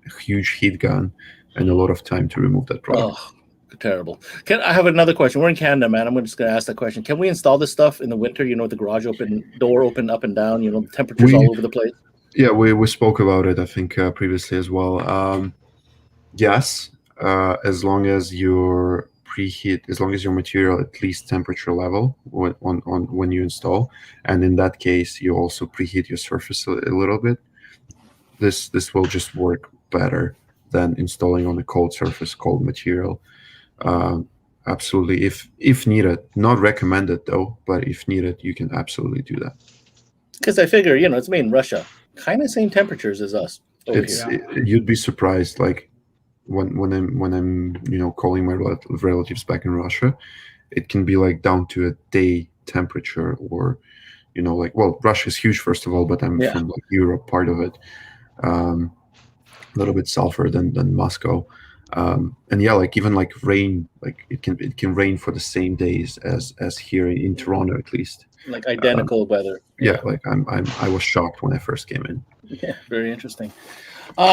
Speaker 3: a huge heat gun and a lot of time to remove that product.
Speaker 2: Oh. Terrible. I have another question? We're in Canada, man. I'm just going to ask that question. Can we install this stuff in the winter? The garage door open up and down. The temperatures all over the place.
Speaker 3: Yeah, we spoke about it, I think, previously as well. Yes, as long as your material at least temperature level when you install, and in that case, you also preheat your surface a little bit. This will just work better than installing on a cold surface, cold material. Absolutely, if needed, not recommended though, but if needed, you can absolutely do that.
Speaker 2: Because I figure, it's made in Russia. kind of same temperatures as us over here.
Speaker 3: You'd be surprised, like when I'm calling my relatives back in Russia, it can be like down to a day temperature, or like, well, Russia is huge, first of all, but I'm from like Europe part of it, a little bit sulfur than Moscow, and like even like rain, like it can rain for the same days as here in Toronto, at least,
Speaker 2: like identical weather.
Speaker 3: Like I was shocked when I first came in.
Speaker 2: Yeah, very interesting.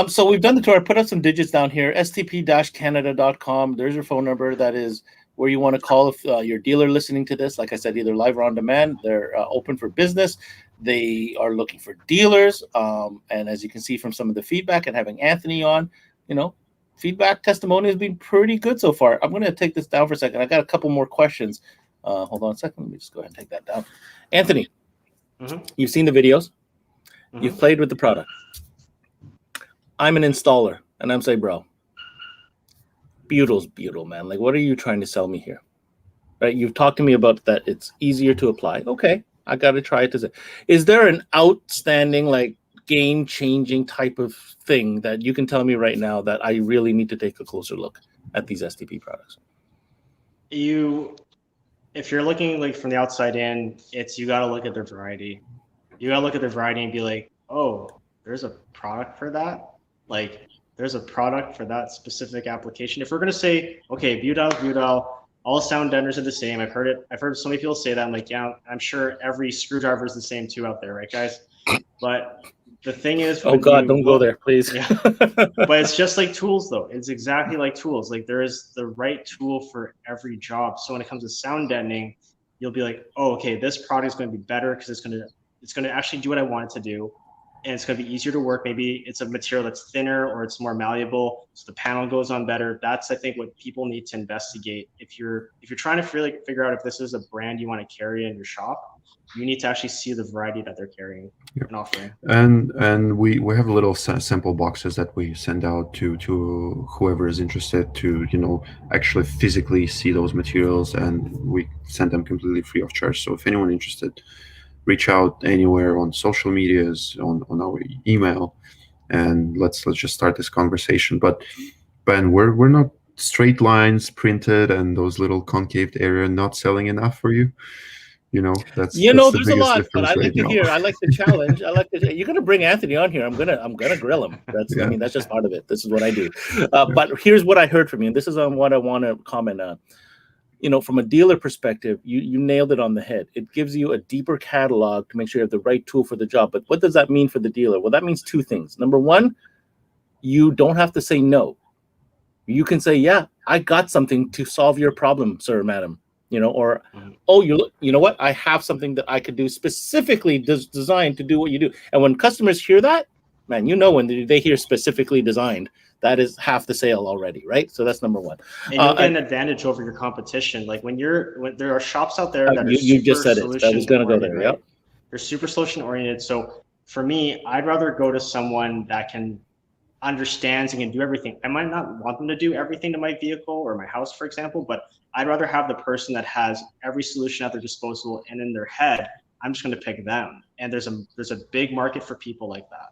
Speaker 2: So we've done the tour. I put up some digits down here, stp-canada.com. There's your phone number. That is where you want to call if your dealer listening to this. Like I said, either live or on demand. They're open for business. They are looking for dealers. And as you can see from some of the feedback and having Anthony on, feedback testimony has been pretty good so far. I'm going to take this down for a second. I got a couple more questions. Hold on a second. Let me just go ahead and take that down. Anthony, you've seen the videos. You've played with the product. I'm an installer, and I'm saying, bro, beautiful, man. Like, what are you trying to sell me here? Right? You've talked to me about that it's easier to apply. Okay, I got to try it. Is there an outstanding, like, game-changing type of thing that you can tell me right now that I really need to take a closer look at these STP products?
Speaker 4: If you're looking like from the outside in, you got to look at their variety. You got to look at their variety and be like, oh, there's a product for that. Like, there's a product for that specific application. If we're going to say, okay, Butyl, all sound deadeners are the same. I've heard so many people say that. I'm like, yeah, I'm sure every screwdriver is the same too out there, right, guys? But the thing is,
Speaker 2: oh God, don't go there, please.
Speaker 4: Yeah. But it's just like tools, though. It's exactly like tools. Like, there is the right tool for every job. So when it comes to sound deadening, you'll be like, oh, okay, this product is going to be better because it's going to actually do what I want it to do. And it's going to be easier to work. Maybe it's a material that's thinner or it's more malleable, so the panel goes on better. That's, I think, what people need to investigate. If you're trying to figure out if this is a brand you want to carry in your shop, you need to actually see the variety that they're carrying and offering.
Speaker 3: And we have little sample boxes that we send out to whoever is interested to actually physically see those materials, and we send them completely free of charge. So if anyone interested, reach out anywhere on social medias, on our email, and let's just start this conversation. But Ben, we're not straight lines printed and those little concaved area not selling enough for you. That's
Speaker 2: there's a lot, but I like to hear. I like the challenge. You're gonna bring Anthony on here. I'm gonna grill him. I mean, that's just part of it. This is what I do. But here's what I heard from you, and this is on what I want to comment on. From a dealer perspective, you nailed it on the head. It gives you a deeper catalog to make sure you have the right tool for the job. But what does that mean for the dealer? Well, that means two things. Number one, you don't have to say no. You can say, yeah, I got something to solve your problem, sir, madam. Or, oh, you know what? I have something that I could do specifically designed to do what you do. And when customers hear that, man, when they hear specifically designed, that is half the sale already, right? So that's number one.
Speaker 4: And you'll get an advantage over your competition. Like when there are shops out there that
Speaker 2: you just said it. I was going to go there.
Speaker 4: Right? Yep. They're super solution oriented. So for me, I'd rather go to someone that understands and can do everything. I might not want them to do everything to my vehicle or my house, for example, but I'd rather have the person that has every solution at their disposal, and in their head, I'm just going to pick them. And there's a big market for people like that.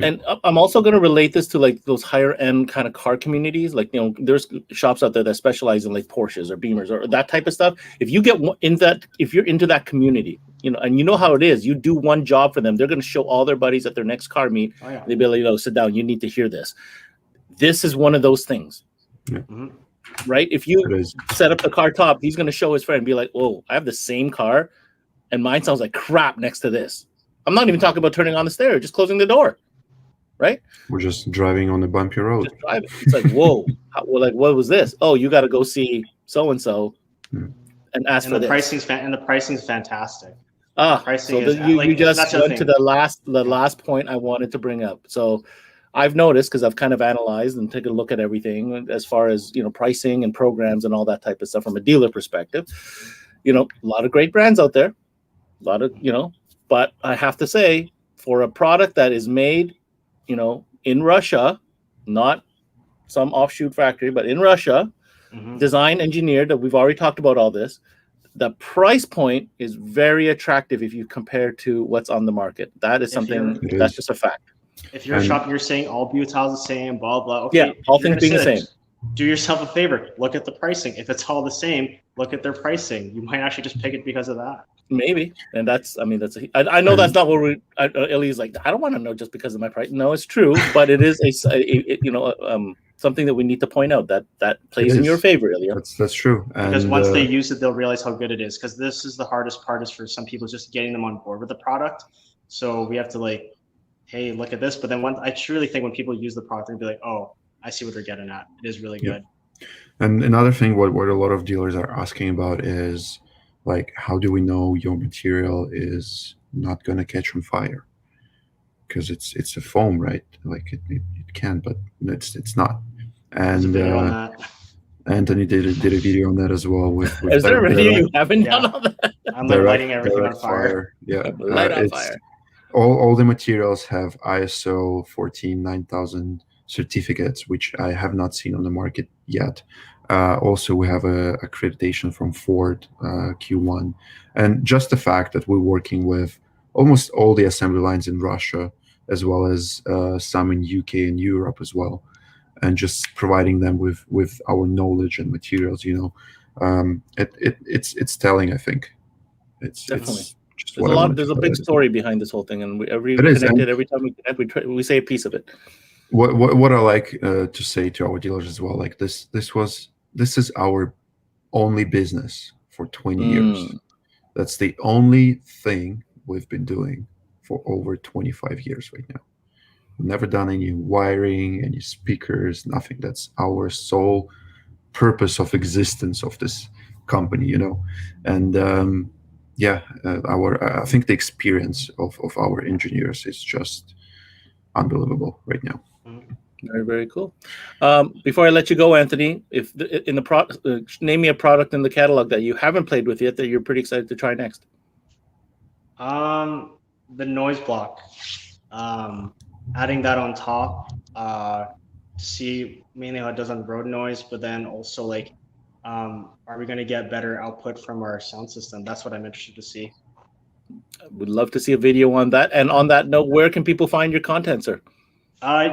Speaker 2: And I'm also going to relate this to like those higher end kind of car communities. Like, there's shops out there that specialize in like Porsches or Beamers or that type of stuff. If you get if you're into that community, and you know how it is, you do one job for them, they're going to show all their buddies at their next car meet. Oh, yeah. They'll be like, sit down, you need to hear this. This is one of those things. Yeah. Mm-hmm. Right? If you set up the car top, he's going to show his friend and be like, oh, I have the same car and mine sounds like crap next to this. I'm not even talking about turning on the stereo, just closing the door. Right?
Speaker 3: We're just driving on a bumpy road.
Speaker 2: It's like, whoa, what was this? Oh, you got to go see so-and-so and ask for this.
Speaker 4: And the pricing's fantastic.
Speaker 2: You just went to the last point I wanted to bring up. So I've noticed, because I've kind of analyzed and taken a look at everything as far as, pricing and programs and all that type of stuff from a dealer perspective. A lot of great brands out there, but I have to say, for a product that is made, in Russia, not some offshoot factory, but in Russia, design engineered, that we've already talked about all this, the price point is very attractive if you compare to what's on the market. That is something that's just a fact.
Speaker 4: If you're shopping, you're saying all butyl is the same, blah blah. Okay,
Speaker 2: yeah, all things being the same.
Speaker 4: Do yourself a favor. Look at the pricing. If it's all the same, look at their pricing. You might actually just pick it because of that.
Speaker 2: Maybe, and that's. I mean, I know that's not what we. Ilya's like, I don't want to know just because of my price. No, it's true, but it is something that we need to point out that plays in your favor, Ilya.
Speaker 3: That's true.
Speaker 4: Because once they use it, they'll realize how good it is. Because this is the hardest part is for some people just getting them on board with the product. So we have to like, hey, look at this. But then I truly think when people use the product, they'll be like, oh, I see what they're getting at. It is really good.
Speaker 3: And another thing, what a lot of dealers are asking about is like, how do we know your material is not going to catch on fire? Because it's a foam, right? Like it can, but it's not. And Anthony did a video on that as well. With
Speaker 2: is there a video you haven't done on that?
Speaker 4: I'm like lighting everything on fire.
Speaker 3: Yeah,
Speaker 2: light on fire.
Speaker 3: All the materials have ISO 149,000 certificates, which I have not seen on the market yet. Also, we have a accreditation from Ford Q1, and just the fact that we're working with almost all the assembly lines in Russia, as well as some in UK and Europe as well, and just providing them with our knowledge and materials. It's telling. I think it's
Speaker 2: definitely.
Speaker 3: There's
Speaker 2: a big story behind this whole thing, and every time we connect, we say a piece of it.
Speaker 3: What I like to say to our dealers as well, like this is our only business for 20 years. That's the only thing we've been doing for over 25 years right now. We've never done any wiring, any speakers, nothing. That's our sole purpose of existence of this company, and I think the experience of our engineers is just unbelievable right now.
Speaker 2: Very, very cool. Before I let you go, Anthony, name me a product in the catalog that you haven't played with yet that you're pretty excited to try next.
Speaker 4: The noise block. Adding that on top, see mainly how it does on road noise, but then also like, are we going to get better output from our sound system? That's what I'm interested to see.
Speaker 2: I would love to see a video on that. And on that note, where can people find your content, sir?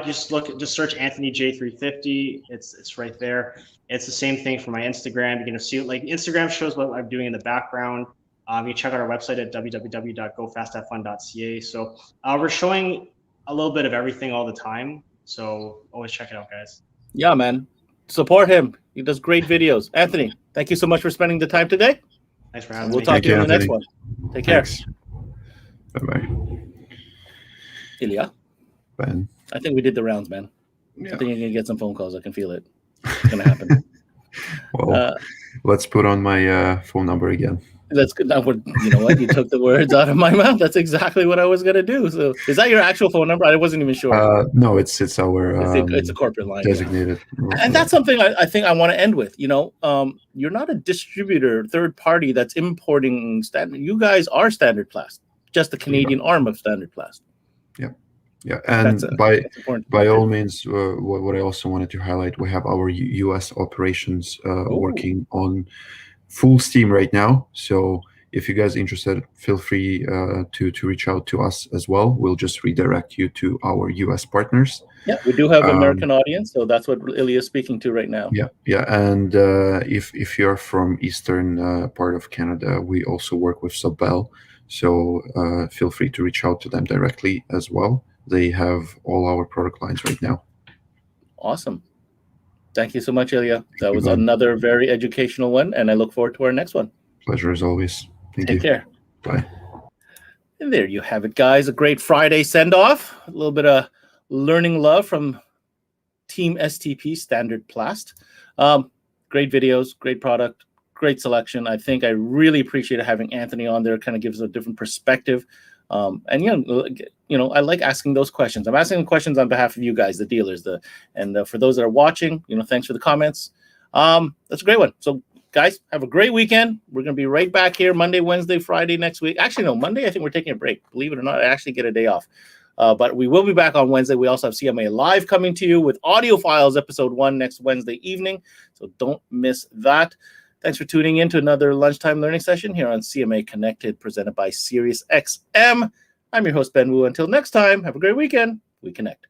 Speaker 4: Just search Anthony J350. It's right there. It's the same thing for my Instagram. You're gonna see like Instagram shows what I'm doing in the background. You can check out our website at www.gofasthavefun.ca. So we're showing a little bit of everything all the time. So always check it out, guys.
Speaker 2: Yeah, man. Support him. He does great videos. Anthony, thank you so much for spending the time today.
Speaker 4: Thanks for having me.
Speaker 2: We'll talk to you in the next one. Take care.
Speaker 3: Bye-bye.
Speaker 2: Ilya.
Speaker 3: Ben.
Speaker 2: I think we did the rounds, man.
Speaker 3: Yeah.
Speaker 2: I think you're going to get some phone calls. I can feel it. It's going to happen.
Speaker 3: Well, let's put on my phone number again.
Speaker 2: That's good. You know what? You took the words out of my mouth. That's exactly what I was going to do. So is that your actual phone number? I wasn't even sure.
Speaker 3: No, it's our
Speaker 2: it's a corporate line.
Speaker 3: Designated.
Speaker 2: Yeah. And that's something I think I want to end with. You're not a distributor, third party that's importing standard. You guys are Standartplast, just the Canadian arm of Standartplast.
Speaker 3: Yeah, and by all means, what I also wanted to highlight, we have our U.S. operations working on full steam right now. So if you guys are interested, feel free to reach out to us as well. We'll just redirect you to our U.S. partners.
Speaker 2: Yeah, we do have an American audience, so that's what Ilya is speaking to right now.
Speaker 3: Yeah, and if you're from eastern part of Canada, we also work with Sobel. So feel free to reach out to them directly as well. They have all our product lines right now.
Speaker 2: Awesome. Thank you so much, Ilya. That was another very educational one, and I look forward to our next one.
Speaker 3: Pleasure as always.
Speaker 2: Take care.
Speaker 3: Bye.
Speaker 2: And there you have it, guys. A great Friday send-off. A little bit of learning love from Team STP Standartplast. Great videos, great product, great selection. I think I really appreciated having Anthony on there. Kind of gives a different perspective. And I like asking those questions. I'm asking questions on behalf of you guys, the dealers, and for those that are watching, thanks for the comments. That's a great one. So guys, have a great weekend. We're going to be right back here Monday, Wednesday, Friday next week. Actually, no, Monday, I think we're taking a break. Believe it or not, I actually get a day off. But we will be back on Wednesday. We also have CMA Live coming to you with Audio Files episode 1 next Wednesday evening. So don't miss that. Thanks for tuning in to another lunchtime learning session here on CMA Connected, presented by SiriusXM. I'm your host, Ben Wu. Until next time, have a great weekend. We connect.